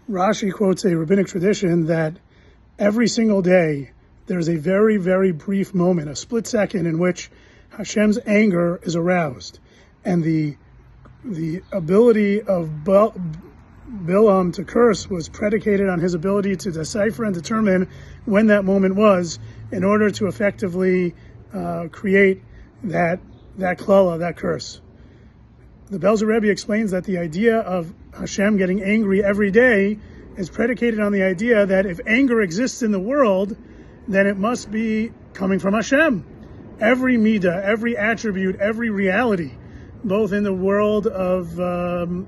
Rashi quotes a rabbinic tradition that every single day there's a very, very brief moment, a split second, in which Hashem's anger is aroused. And the ability of Bilam to curse was predicated on his ability to decipher and determine when that moment was, in order to effectively create that klala, that curse. The Rabbi explains that the idea of Hashem getting angry every day is predicated on the idea that if anger exists in the world, then it must be coming from Hashem. Every midah, every attribute, every reality, both in the world of the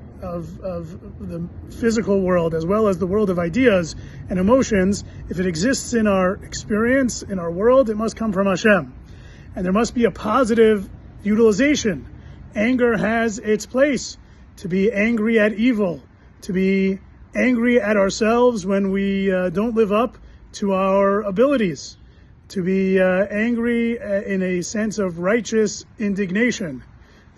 physical world as well as the world of ideas and emotions, if it exists in our experience, in our world, it must come from Hashem. And there must be a positive utilization. Anger has its place. To be angry at evil, to be angry at ourselves when we don't live up to our abilities, to be angry in a sense of righteous indignation.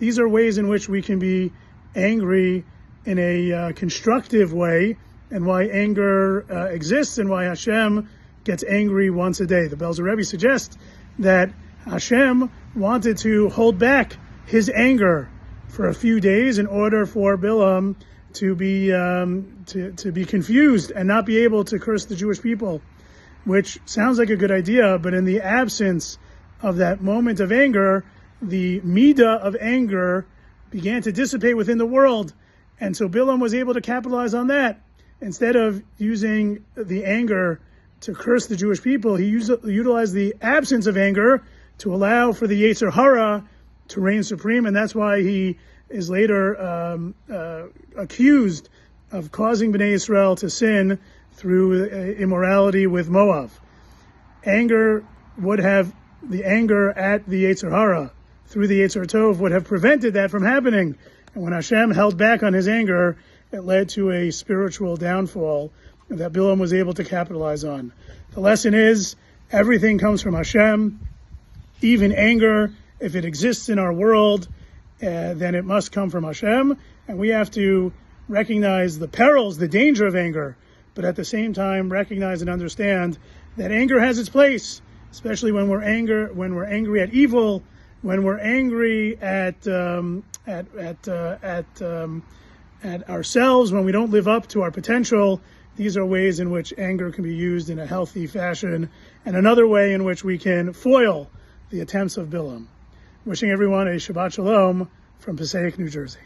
These are ways in which we can be angry in a constructive way, and why anger exists and why Hashem gets angry once a day. The Rabbi suggests that Hashem wanted to hold back his anger for a few days in order for Bilam to be confused and not be able to curse the Jewish people, which sounds like a good idea, but in the absence of that moment of anger, the midah of anger began to dissipate within the world, and so Bilam was able to capitalize on that. Instead of using the anger to curse the Jewish people, he utilized the absence of anger to allow for the Yetzer Hara to reign supreme, and that's why he is later accused of causing Bnei Israel to sin through immorality with Moab. The anger at the Yetzer Hara through the Yetzer Tov would have prevented that from happening. And when Hashem held back on his anger, it led to a spiritual downfall that Bilam was able to capitalize on. The lesson is, everything comes from Hashem, even anger. If it exists in our world, then it must come from Hashem, and we have to recognize the perils, the danger of anger, but at the same time recognize and understand that anger has its place, especially when we're angry at evil, when we're angry at ourselves, when we don't live up to our potential. These are ways in which anger can be used in a healthy fashion, and another way in which we can foil the attempts of Bilam. Wishing everyone a Shabbat Shalom from Passaic, New Jersey.